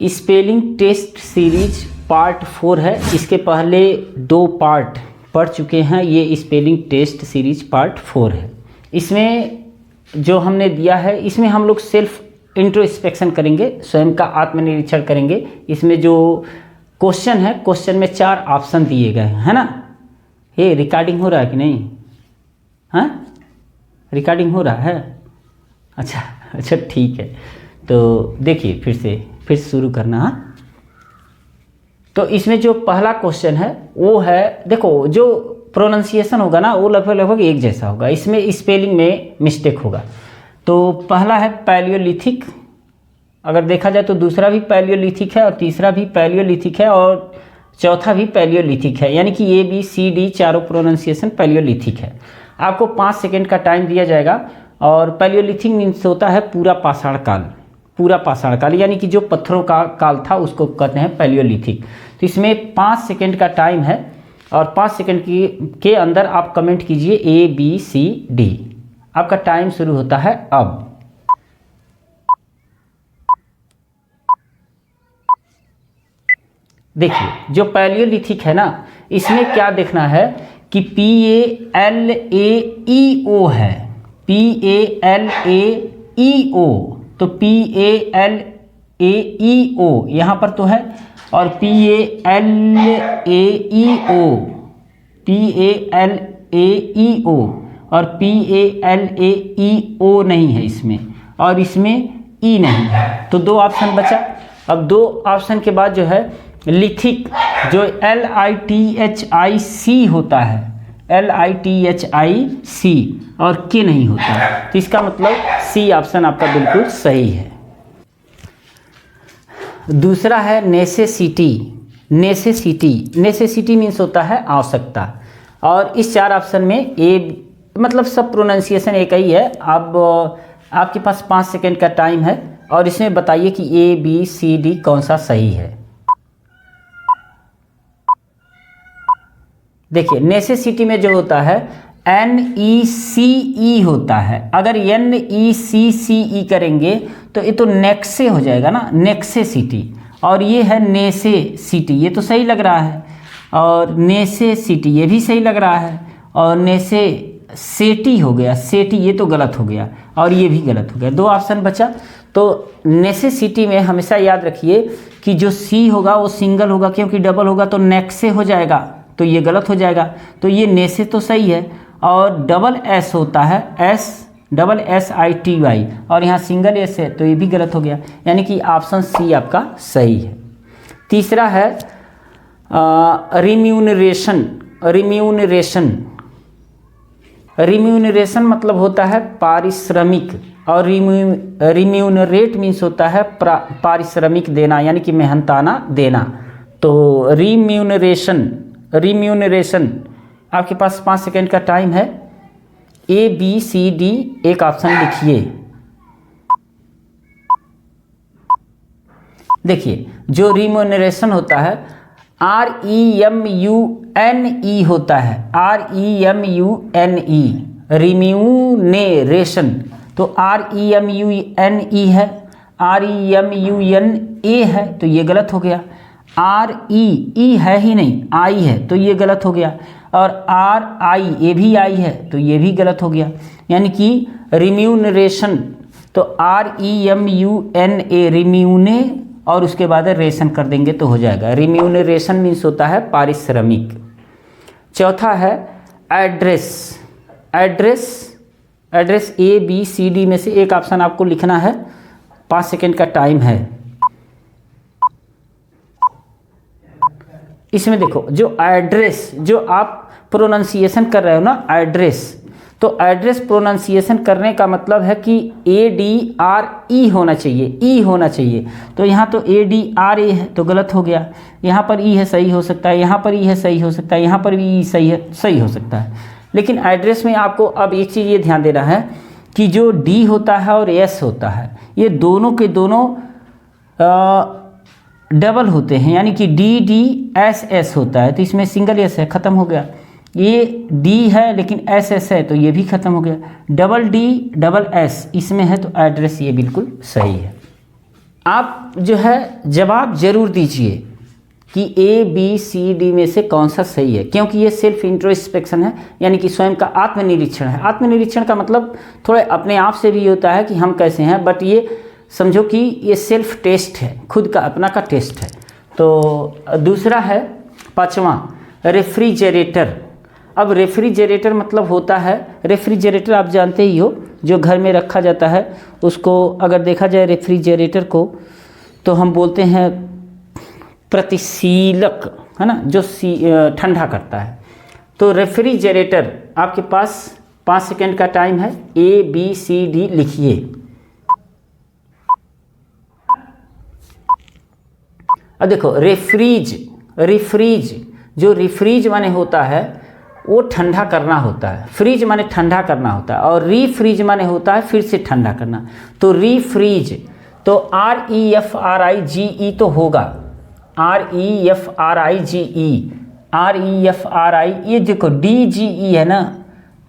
Spelling test series part 4 है। इसके पहले 2 पार्ट पढ़ चुके हैं। ये स्पेलिंग टेस्ट सीरीज पार्ट 4 है। इसमें जो हमने दिया है, इसमें हम लोग सेल्फ इंट्रोस्पेक्शन करेंगे, स्वयं का आत्मनिरीक्षण करेंगे। इसमें जो क्वेश्चन है, क्वेश्चन में 4 ऑप्शन दिए गए हैं, है ना। ये रिकॉर्डिंग हो रहा है कि नहीं? हाँ, रिकॉर्डिंग हो रहा है। अच्छा ठीक है। तो देखिए फिर शुरू करना। हाँ, तो इसमें जो पहला क्वेश्चन है वो है, देखो जो प्रोनाउंसिएशन होगा ना वो लगभग एक जैसा होगा। इसमें स्पेलिंग में मिस्टेक होगा। तो पहला है पैलियोलिथिक। अगर देखा जाए तो दूसरा भी पैलियोलिथिक है और तीसरा भी पैलियोलिथिक है और चौथा भी पैलियोलिथिक है, यानी कि ABCD चारों प्रोनाउंसिएशन पैलियोलिथिक है। आपको 5 सेकेंड का टाइम दिया जाएगा। और पैलियोलिथिक मीन्स होता है पूरा पाषाण काल, यानी कि जो पत्थरों का काल था उसको कहते हैं पैलियोलिथिक। तो इसमें 5 सेकेंड का टाइम है और 5 सेकेंड के अंदर आप कमेंट कीजिए ABCD। आपका टाइम शुरू होता है अब। देखिए जो पैलियोलिथिक है ना, इसमें क्या देखना है कि PALAEO है, PALAEO। तो PALAEO यहाँ पर तो है, और PALAEO और PALAEO नहीं है इसमें, और इसमें E नहीं है। तो 2 ऑप्शन बचा। अब 2 ऑप्शन के बाद जो है लिथिक, जो LITHIC होता है, LITHIC और के नहीं होता। तो इसका मतलब C ऑप्शन आपका बिल्कुल सही है। दूसरा है नेसेसिटी मीन्स होता है आवश्यकता। और इस 4 ऑप्शन में मतलब सब प्रोनाउंसिएशन एक ही है। अब आपके पास 5 सेकेंड का टाइम है और इसमें बताइए कि ABCD कौन सा सही है। देखिए नेसेसिटी में जो होता है NECE होता है। अगर NECCE करेंगे तो ये तो नेक्से हो जाएगा ना, नेक्सेसिटी। और ये है नेसेसिटी, ये तो सही लग रहा है। और नेसेसिटी ये भी सही लग रहा है। और नेसेसेटी हो गया, सेटी ये तो गलत हो गया और ये भी गलत हो गया। 2 ऑप्शन बचा। तो नेसेसिटी में हमेशा याद रखिए कि जो C होगा वो सिंगल होगा, क्योंकि डबल होगा तो नेक्से हो जाएगा, तो ये गलत हो जाएगा। तो ये नेसे तो सही है। और डबल S होता है SSITY, और यहाँ सिंगल S है तो ये भी गलत हो गया, यानी कि ऑप्शन C आपका सही है। तीसरा है रिम्यूनरेशन मतलब होता है पारिश्रमिक, और रिम्यूनरेट मीन्स होता है पारिश्रमिक देना, यानी कि मेहनताना देना। तो रिम्यूनरेशन आपके पास 5 सेकेंड का टाइम है। ABCD एक ऑप्शन लिखिए। देखिए जो रिम्यूनरेशन होता है REMUNE होता है, REMUNE, रिम्यूनरेशन। तो REMUNE है, REMUNA है तो ये गलत हो गया। REE है ही नहीं, I है तो ये गलत हो गया। और RI ये भी I है तो ये भी गलत हो गया। यानी कि रिम्यूनरेशन तो REMUNA, रिम्यूने, और उसके बाद रेशन कर देंगे तो हो जाएगा। रिम्यूनरेशन मीन्स होता है पारिश्रमिक। चौथा है एड्रेस ABCD में से एक ऑप्शन आपको लिखना है। 5 सेकेंड का टाइम है। इसमें देखो जो एड्रेस, जो आप प्रोनाउंसिएशन कर रहे हो ना एड्रेस, तो एड्रेस प्रोनाउंसिएशन करने का मतलब है कि ADRE होना चाहिए, E होना चाहिए। तो यहाँ तो ADRA है तो गलत हो गया। यहाँ पर E है सही हो सकता है, यहाँ पर E है सही हो सकता है, यहाँ पर भी E सही हो सकता है। लेकिन एड्रेस में आपको अब एक चीज़ ये ध्यान देना है कि जो D होता है और S होता है, ये दोनों के दोनों डबल होते हैं, यानी कि DDSS होता है। तो इसमें सिंगल S है, ख़त्म हो गया। ये D है लेकिन SS है तो ये भी ख़त्म हो गया। डबल D डबल S इसमें है तो एड्रेस ये बिल्कुल सही है। आप जो है जवाब जरूर दीजिए कि ए बी सी डी में से कौन सा सही है, क्योंकि ये सेल्फ इंट्रोस्पेक्शन है, यानी कि स्वयं का आत्मनिरीक्षण है। आत्मनिरीक्षण का मतलब थोड़े अपने आप से भी होता है कि हम कैसे हैं, बट ये समझो कि ये सेल्फ टेस्ट है, खुद का अपना का टेस्ट है। तो दूसरा है 5वां रेफ्रिजरेटर। अब रेफ्रिजरेटर मतलब होता है, रेफ्रिजरेटर आप जानते ही हो, जो घर में रखा जाता है उसको अगर देखा जाए रेफ्रिजरेटर को तो हम बोलते हैं प्रतिशीलक, है ना, जो ठंडा करता है। तो रेफ्रिजरेटर आपके पास 5 सेकेंड का टाइम है, ए बी सी डी लिखिए। अब देखो रिफ्रीज जो रिफ्रीज माने होता है वो ठंडा करना होता है, फ्रीज माने ठंडा करना होता है, और रीफ्रीज माने होता है फिर से ठंडा करना। तो रीफ्रीज तो REFRIGE तो होगा, REFRIGE, ये देखो DGE है ना,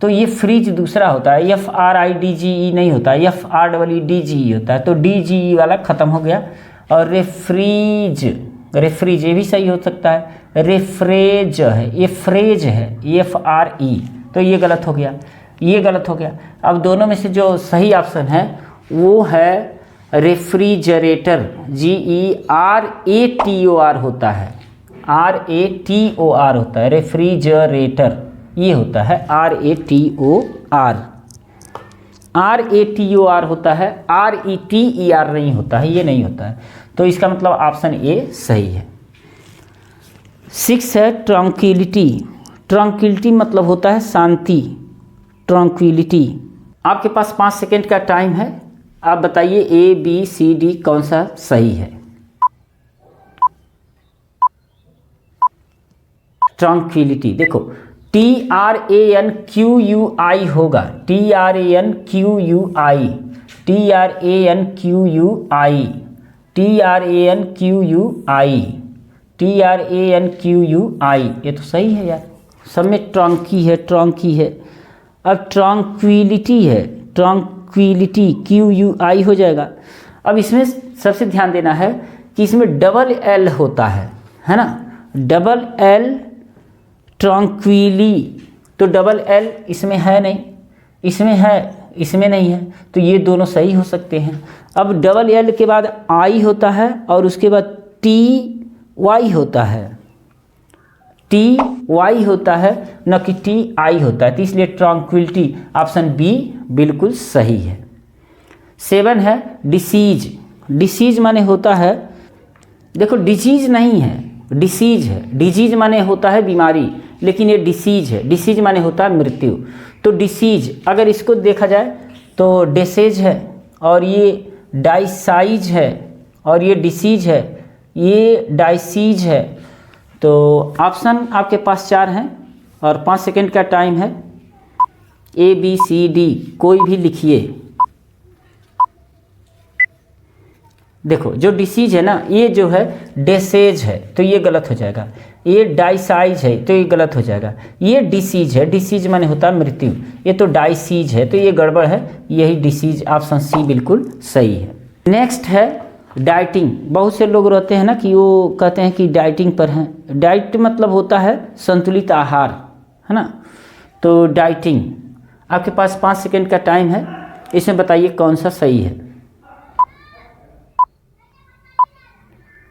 तो ये फ्रीज दूसरा होता है, FRIDGE नहीं होता, FREEDGE होता है। तो DGE वाला खत्म हो गया। और रेफ्रीज ये भी सही हो सकता है, रेफ्रेज है, ये फ्रेज है, FRE, तो ये गलत हो गया, ये गलत हो गया। अब दोनों में से जो सही ऑप्शन है वो है रेफ्रिजरेटर, GERATOR होता है, RATOR होता है, रेफ्रिजरेटर ये होता है RATOR होता है, RETER नहीं होता है, ये नहीं होता है। तो इसका मतलब ऑप्शन ए सही है। 6 है ट्रंक्विलिटी मतलब होता है शांति, ट्रंक्विलिटी। आपके पास 5 सेकेंड का टाइम है, आप बताइए ए बी सी डी कौन सा सही है। ट्रंक्विलिटी देखो TRANQUI होगा, TRANQUI, ये तो सही है यार, सब में ट्रंकी है। अब ट्रंक्विलिटी है, ट्रंक्विलिटी QUI हो जाएगा। अब इसमें सबसे ध्यान देना है कि इसमें डबल L होता है ना, डबल L ट्रंक्विली, तो डबल L इसमें है नहीं, इसमें है, इसमें नहीं है, तो ये दोनों सही हो सकते हैं। अब डबल L के बाद I होता है और उसके बाद TY होता है, TY होता है न कि TI होता है, तो इसलिए ट्रंक्विलिटी ऑप्शन बी बिल्कुल सही है। 7 है डिसीज माने होता है, देखो डिजीज नहीं है, डिसीज है, डिजीज माने होता है बीमारी, लेकिन ये डिसीज है, डिसीज माने होता है मृत्यु। तो डिसीज अगर इसको देखा जाए तो डेसेज है, और ये डाइसाइज है, और ये डिसीज है, ये डाइसीज है। तो ऑप्शन आपके पास 4 हैं और 5 सेकेंड का टाइम है, ए बी सी डी कोई भी लिखिए। देखो जो डिसीज है ना, ये जो है डेसेज है, तो ये गलत हो जाएगा। ये डाइसाइज है, तो ये गलत हो जाएगा। ये डिसीज है, डिसीज माने होता है मृत्यु, ये तो डाइसीज है, तो ये गड़बड़ है, यही डिसीज ऑप्शन सी बिल्कुल सही है। नेक्स्ट है डाइटिंग। बहुत से लोग रहते हैं ना कि वो कहते हैं कि डाइटिंग पर हैं। डाइट मतलब होता है संतुलित आहार, है ना। तो डाइटिंग आपके पास 5 सेकेंड का टाइम है, इसमें बताइए कौन सा सही है।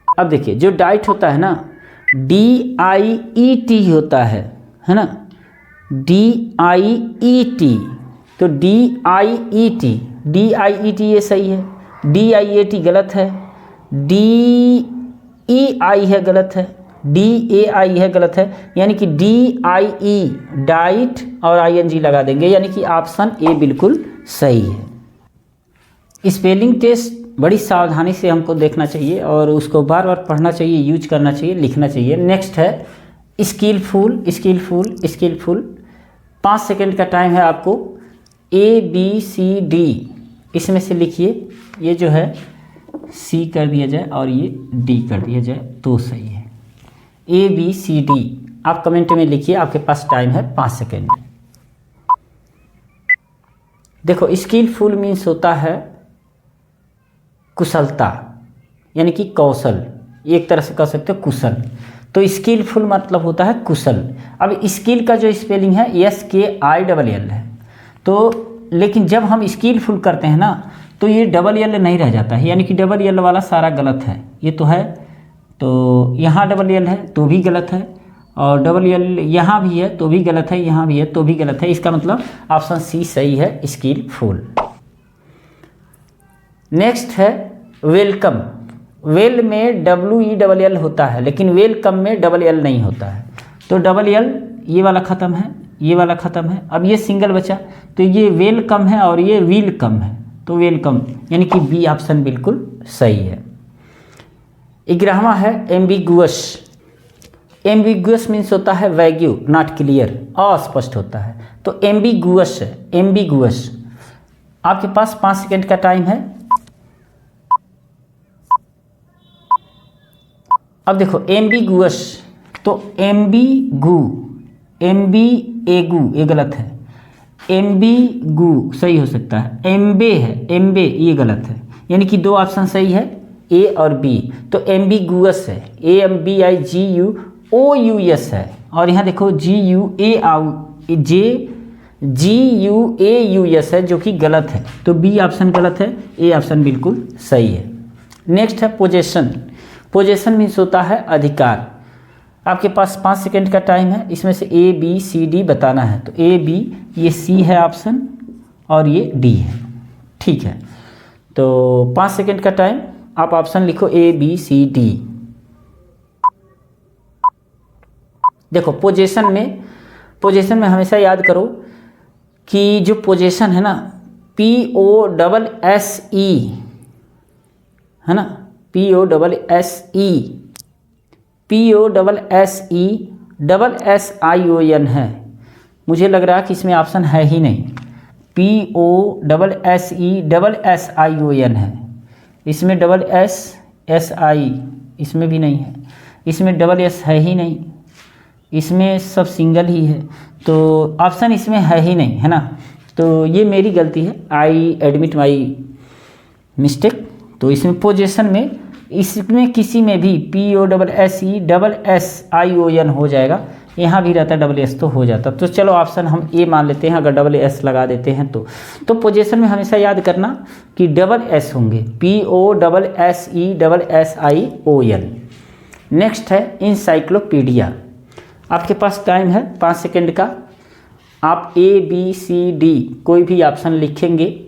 अब देखिए जो डाइट होता है ना, DIET होता है ना, DIET, तो DIET ये सही है, DIAT गलत है, DEI है गलत है, DAI है गलत है, यानी कि DIE डाइट और ING लगा देंगे, यानी कि ऑप्शन ए बिल्कुल सही है। स्पेलिंग टेस्ट बड़ी सावधानी से हमको देखना चाहिए और उसको बार बार पढ़ना चाहिए, यूज करना चाहिए, लिखना चाहिए। नेक्स्ट है स्किलफुल। 5 सेकेंड का टाइम है आपको, ABCD इसमें से लिखिए। ये जो है C कर दिया जाए और ये D कर दिया जाए तो सही है। ABCD आप कमेंट में लिखिए, आपके पास टाइम है 5 सेकेंड। देखो स्किलफुल मीन्स होता है कुशलता, यानी कि कौशल, एक तरह से कह सकते हो कुशल। तो स्किलफुल मतलब होता है कुशल। अब स्किल का जो स्पेलिंग है SKILL है। तो लेकिन जब हम स्किलफुल करते हैं ना तो ये डबल एल नहीं रह जाता है, यानी कि डबल एल वाला सारा गलत है। ये तो है, तो यहाँ डबल एल है तो भी गलत है, और डबल एल यहाँ भी है तो भी गलत है, यहाँ भी है तो भी गलत है। इसका मतलब ऑप्शन सी सही है, स्किलफुल। नेक्स्ट है वेलकम। वेल में WELL होता है, लेकिन वेलकम में डबल एल नहीं होता है। तो डबल एल ये वाला ख़त्म है, ये वाला ख़त्म है। अब ये सिंगल बचा, तो ये वेलकम है और ये वेलकम है, तो वेलकम, यानी कि बी ऑप्शन बिल्कुल सही है। 11वां है एम्बिगुअस। एम्बिगुअस मीन्स होता है वैग्यू, नॉट क्लियर, अस्पष्ट होता है। तो एम्बिगुअस है, एम्बिगुअस। आपके पास 5 सेकेंड का टाइम है। अब देखो एम्बिगुअस, तो एम्बिगू, एम्बिएगू ये गलत है, एम्बिगू सही हो सकता है। एम्बे है, एम्बे ये गलत है, यानी कि 2 ऑप्शन सही है, ए और बी। तो एम्बिगुअस है, AMBIGUOUS है। और यहाँ देखो GUAUS है, जो कि गलत है। तो बी ऑप्शन गलत है, ए ऑप्शन बिल्कुल सही है। नेक्स्ट है पोजेशन। पोजेशन मीन्स होता है अधिकार। आपके पास 5 सेकेंड का टाइम है, इसमें से ABCD बताना है। तो AB, ये C है ऑप्शन, और ये D है। ठीक है, तो 5 सेकेंड का टाइम, आप ऑप्शन लिखो ABCD। देखो पोजेशन में हमेशा याद करो कि जो पोजेशन है ना, POSSE है ना, POSSESSION है। मुझे लग रहा है कि इसमें ऑप्शन है ही नहीं। POSSESSION है, इसमें SSI, इसमें भी नहीं है, इसमें S है ही नहीं, इसमें सब सिंगल ही है। तो ऑप्शन इसमें है ही नहीं, है ना। तो ये मेरी गलती है, आई एडमिट माई मिस्टेक। तो इसमें पोजीशन में, इसमें किसी में भी POSSESSION हो जाएगा। यहाँ भी रहता SS तो हो जाता। तो चलो ऑप्शन हम ए मान लेते हैं, अगर SS लगा देते हैं तो पोजीशन में हमेशा याद करना कि SS होंगे, POSSESSION। नेक्स्ट है इंसाइक्लोपीडिया। आपके पास टाइम है 5 सेकेंड का। आप ABCD कोई भी ऑप्शन लिखेंगे।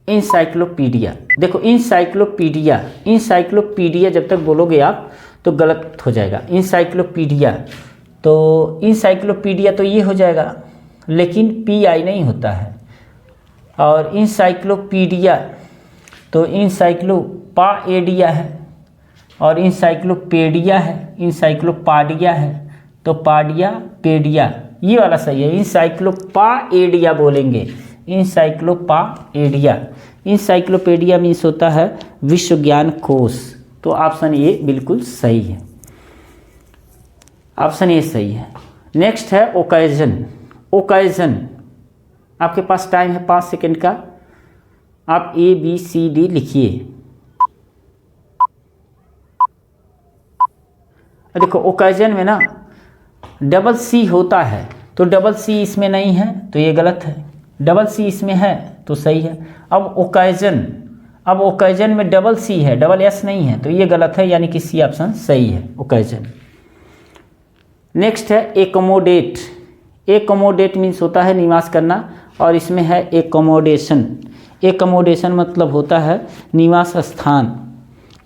इंसाइक्लोपीडिया, देखो इंसाइक्लोपीडिया जब तक बोलोगे आप तो गलत हो जाएगा। इंसाइक्लोपीडिया, तो इंसाइक्लोपीडिया तो ये हो जाएगा, लेकिन PI नहीं होता है। और इंसाइक्लोपीडिया तो इंसाइक्लोपाएडिया है, और इंसाइक्लोपीडिया है, इंसाइक्लोपाडिया है, तो पाडिया पेडिया ये वाला सही है। इंसाइक्लोपाएडिया बोलेंगे, इंसाइक्लोपाएडिया। इंसाइक्लोपीडिया मीन्स होता है विश्व ज्ञान कोश। तो ऑप्शन ए बिल्कुल सही है, ऑप्शन ए सही है। नेक्स्ट है ओकेजन। ओकेजन, आपके पास टाइम है 5 सेकेंड का। आप ABCD लिखिए। देखो ओकेजन में ना C होता है, तो C इसमें नहीं है तो ये गलत है। C इसमें है तो सही है। अब ओकेजन में C है, S नहीं है, तो ये गलत है, यानी कि C ऑप्शन सही है, ओकेजन। नेक्स्ट है एकोमोडेट। एकोमोडेट मीन्स होता है निवास करना, और इसमें है एकोमोडेशन। एकोमोडेशन मतलब होता है निवास स्थान,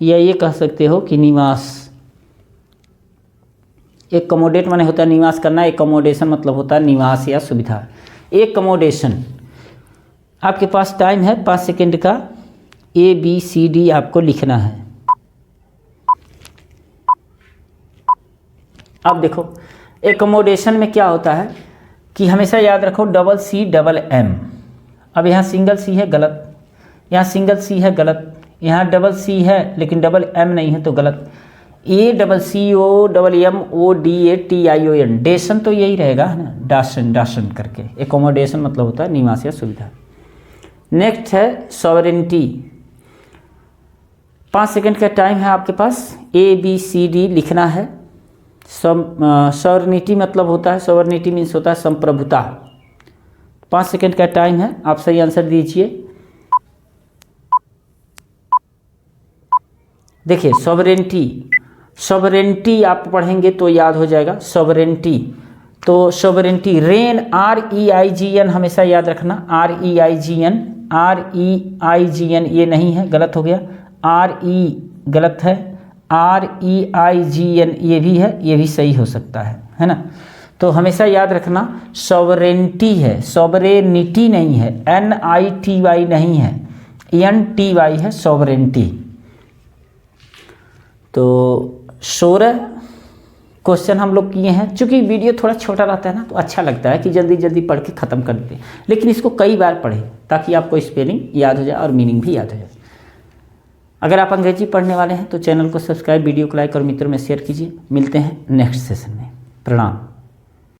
या ये कह सकते हो कि निवास। एकोमोडेट माने होता है निवास करना, एकोमोडेशन मतलब होता है निवास या सुविधा। एकोमोडेशन, आपके पास टाइम है 5 सेकेंड का। ABCD आपको लिखना है। अब देखो एकोमोडेशन में क्या होता है कि हमेशा याद रखो CCM। अब यहाँ सिंगल C है, गलत। यहाँ सिंगल C है, गलत। यहाँ C है लेकिन M नहीं है, तो गलत। ACCOMMODATION, डेशन तो यही रहेगा, है ना, डाशन करके। एकोमोडेशन मतलब होता है निवास या सुविधा। नेक्स्ट है सॉवरेनिटी। 5 सेकंड का टाइम है आपके पास, ABCD लिखना है। सॉवरेनिटी मतलब होता है, सॉवरेनिटी मीन्स होता है संप्रभुता। 5 सेकंड का टाइम है, आप सही आंसर दीजिए। देखिए सॉवरेनिटी, सॉवरेनिटी आप पढ़ेंगे तो याद हो जाएगा सॉवरेनिटी। तो सॉवरेनिटी, रेन REIGN हमेशा याद रखना, REIGN, REIGN ये नहीं है, गलत हो गया, RE गलत है, REIGN ये भी है, ये भी सही हो सकता है ना। तो हमेशा याद रखना सॉवरेनिटी है, सॉवरेनिटी नहीं है, NITY नहीं है, NTY है सॉवरेनिटी। तो 16 क्वेश्चन हम लोग किए हैं। चूँकि वीडियो थोड़ा छोटा रहता है ना, तो अच्छा लगता है कि जल्दी जल्दी पढ़ के ख़त्म कर देते हैं, लेकिन इसको कई बार पढ़ें ताकि आपको स्पेलिंग याद हो जाए और मीनिंग भी याद हो जाए। अगर आप अंग्रेजी पढ़ने वाले हैं तो चैनल को सब्सक्राइब, वीडियो को लाइक और मित्रों में शेयर कीजिए। मिलते हैं नेक्स्ट सेशन में। प्रणाम।